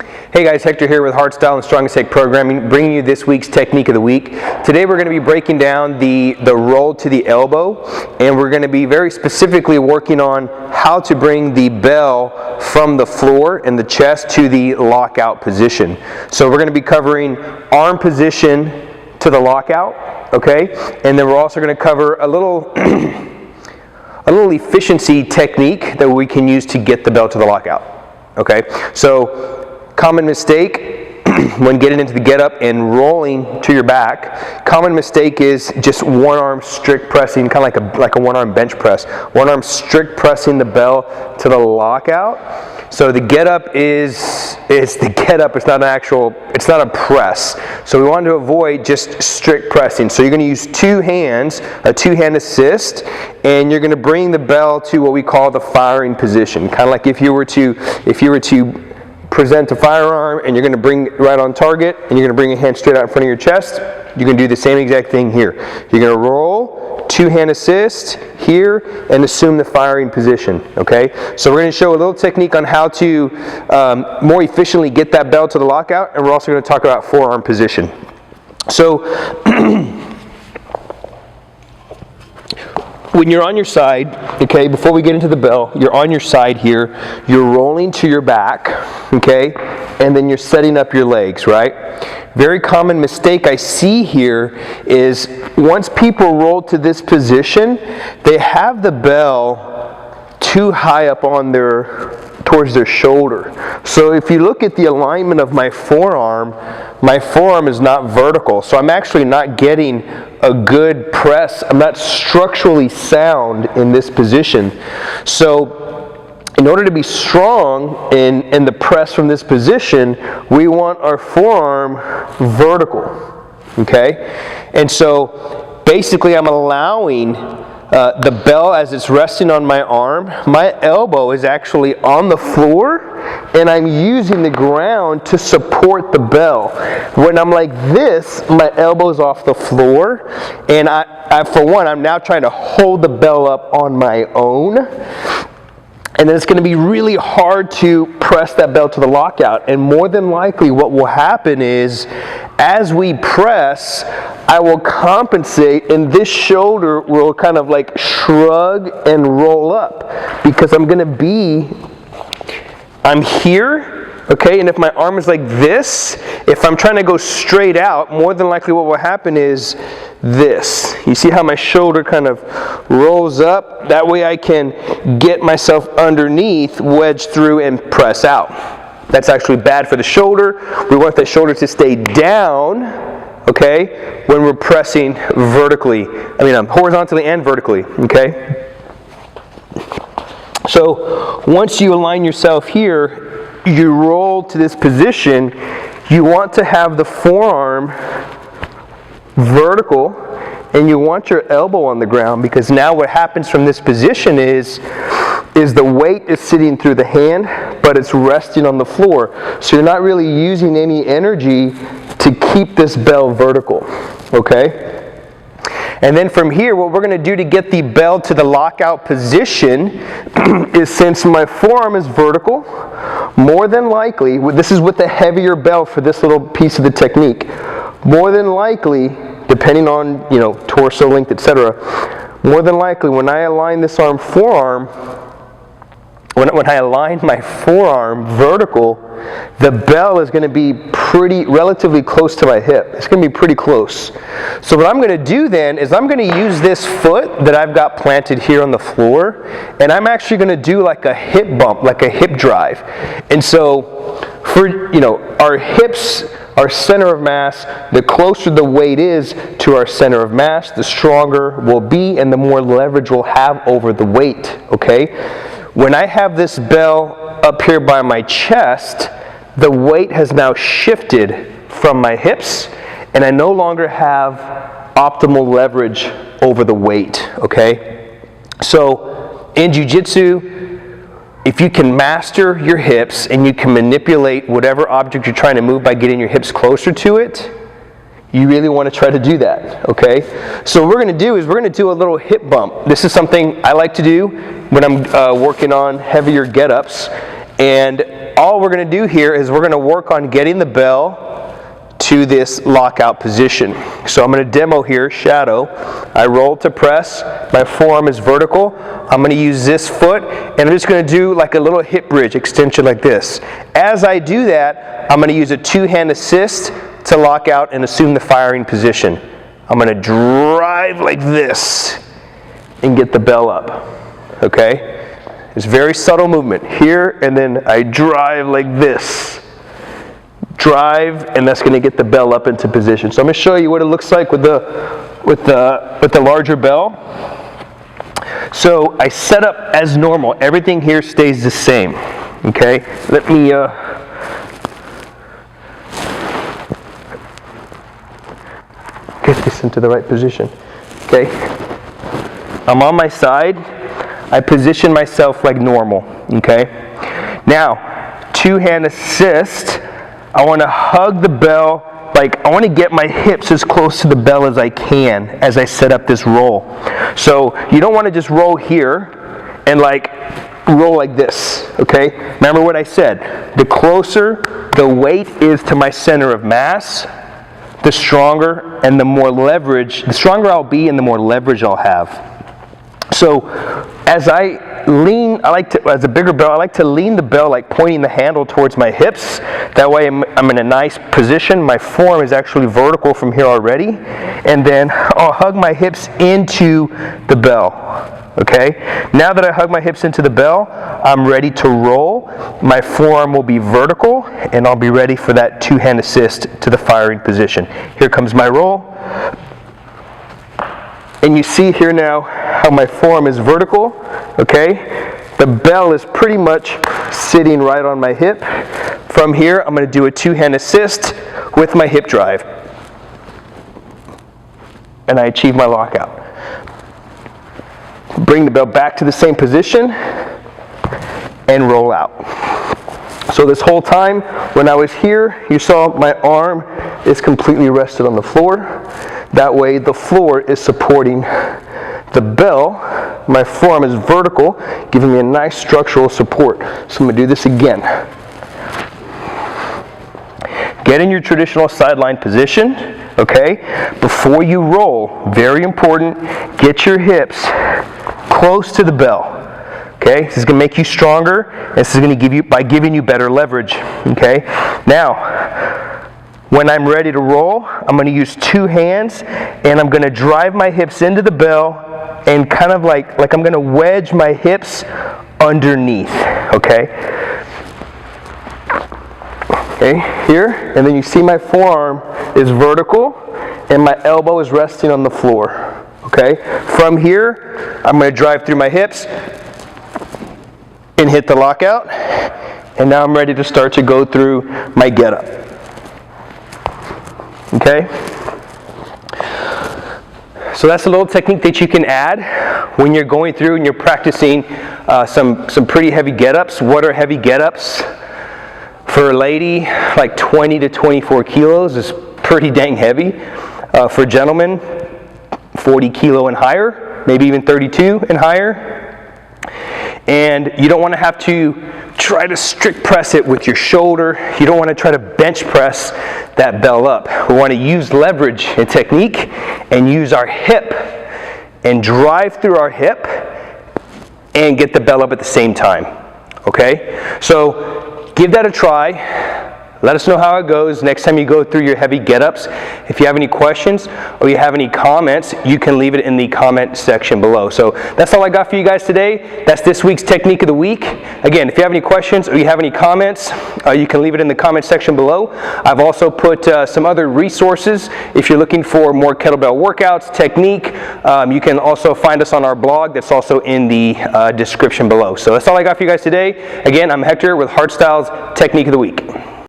Hey guys, Hector here with Hardstyle and Strong and Safe Programming, bringing you this week's technique of the week. Today we're going to be breaking down the roll to the elbow, and we're going to be very specifically working on how to bring the bell from the floor and the chest to the lockout position. So we're going to be covering arm position to the lockout, okay? And then we're also going to cover a little efficiency technique that we can use to get the bell to the lockout, okay? So common mistake when getting into the get-up and rolling to your back, common mistake is just one arm strict pressing, kind of like a one-arm bench press. One arm strict pressing the bell to the lockout. So the get-up is the get-up. It's not an actual, it's not a press. So we want to avoid just strict pressing. So you're going to use two hands, a two-hand assist, and you're going to bring the bell to what we call the firing position. Kind of like if you were to present a firearm and you're going to bring it right on target and you're going to bring your hand straight out in front of your chest, you're going to do the same exact thing here. You're going to roll, two-hand assist here, and assume the firing position, okay? So we're going to show a little technique on how to more efficiently get that bell to the lockout, and we're also going to talk about forearm position. So when you're on your side, okay, before we get into the bell, you're on your side here, you're rolling to your back, okay, and then you're setting up your legs, right? Very common mistake I see here is once people roll to this position, they have the bell too high up on towards their shoulder. So if you look at the alignment of my forearm is not vertical. So I'm actually not getting a good press. I'm not structurally sound in this position. So in order to be strong in the press from this position, we want our forearm vertical, okay? And so basically I'm allowing the bell as it's resting on my arm. My elbow is actually on the floor and I'm using the ground to support the bell. When I'm like this, my elbow's off the floor, and for one, I'm now trying to hold the bell up on my own. And then it's going to be really hard to press that bell to the lockout. And more than likely what will happen is, as we press, I will compensate and this shoulder will kind of like shrug and roll up. Because I'm here, okay, and if my arm is like this, if I'm trying to go straight out, more than likely what will happen is this. You see how my shoulder kind of rolls up? That way I can get myself underneath, wedge through, and press out. That's actually bad for the shoulder. We want the shoulder to stay down, okay, when we're pressing vertically. Horizontally and vertically, okay? So once you align yourself here, you roll to this position. You want to have the forearm vertical, and you want your elbow on the ground, because now what happens from this position is the weight is sitting through the hand, but it's resting on the floor. So you're not really using any energy to keep this bell vertical, okay? And then from here, what we're going to do to get the bell to the lockout position is, since my forearm is vertical, more than likely, this is with the heavier bell for this little piece of the technique, more than likely, depending on, torso length, etc., more than likely when I align this forearm, when I align my forearm vertical, the bell is going to be relatively close to my hip. It's going to be pretty close. So what I'm going to do then is I'm going to use this foot that I've got planted here on the floor, and I'm actually going to do like a hip bump, like a hip drive. And so for, our hips, our center of mass, the closer the weight is to our center of mass, the stronger we'll be and the more leverage we'll have over the weight, okay? When I have this bell up here by my chest, the weight has now shifted from my hips, and I no longer have optimal leverage over the weight, okay? So in jiu-jitsu, if you can master your hips and you can manipulate whatever object you're trying to move by getting your hips closer to it, you really want to try to do that, okay? So what we're going to do is we're going to do a little hip bump. This is something I like to do when I'm working on heavier get-ups. And all we're going to do here is we're going to work on getting the bell to this lockout position. So I'm going to demo here, shadow. I roll to press, my forearm is vertical. I'm going to use this foot, and I'm just going to do like a little hip bridge extension like this. As I do that, I'm going to use a two-hand assist to lock out and assume the firing position. I'm going to drive like this and get the bell up, okay? It's very subtle movement here, and then I drive like this. Drive, and that's going to get the bell up into position. So I'm going to show you what it looks like with the larger bell. So I set up as normal. Everything here stays the same. Okay. Let me get this into the right position. Okay. I'm on my side. I position myself like normal. Okay. Now, two-hand assist. I want to hug the bell, like I want to get my hips as close to the bell as I can as I set up this roll. So you don't want to just roll here and like roll like this, okay? Remember what I said. The closer the weight is to my center of mass, the stronger and the more leverage, the stronger I'll be and the more leverage I'll have. So as I lean, as a bigger bell, I like to lean the bell like pointing the handle towards my hips. That way I'm in a nice position. My forearm is actually vertical from here already. And then I'll hug my hips into the bell. Okay? Now that I hug my hips into the bell, I'm ready to roll. My forearm will be vertical, and I'll be ready for that two-hand assist to the firing position. Here comes my roll. And you see here now how my forearm is vertical, okay? The bell is pretty much sitting right on my hip. From here, I'm going to do a two-hand assist with my hip drive. And I achieve my lockout. Bring the bell back to the same position and roll out. So this whole time, when I was here, you saw my arm is completely rested on the floor. That way the floor is supporting the bell. My forearm is vertical, giving me a nice structural support. So I'm going to do this again. Get in your traditional sideline position, okay? Before you roll, very important, get your hips close to the bell. Okay, this is going to make you stronger. This is going to give you, by giving you better leverage. Okay, now, when I'm ready to roll, I'm going to use two hands, and I'm going to drive my hips into the bell, and kind of like I'm going to wedge my hips underneath. Okay, here, and then you see my forearm is vertical, and my elbow is resting on the floor. Okay, from here, I'm going to drive through my hips and hit the lockout, and now I'm ready to start to go through my getup. Okay? So that's a little technique that you can add when you're going through and you're practicing some pretty heavy getups. What are heavy getups? For a lady, like 20 to 24 kilos is pretty dang heavy. For gentlemen, 40 kilo and higher, maybe even 32 and higher. And you don't want to have to try to strict press it with your shoulder. You don't want to try to bench press that bell up. We want to use leverage and technique and use our hip and drive through our hip and get the bell up at the same time. Okay? So give that a try. Let us know how it goes next time you go through your heavy get-ups. If you have any questions or you have any comments, you can leave it in the comment section below. So that's all I got for you guys today. That's this week's Technique of the Week. Again, if you have any questions or you have any comments, you can leave it in the comment section below. I've also put some other resources. If you're looking for more kettlebell workouts, technique, you can also find us on our blog. That's also in the description below. So that's all I got for you guys today. Again, I'm Hector with Hardstyle's Technique of the Week.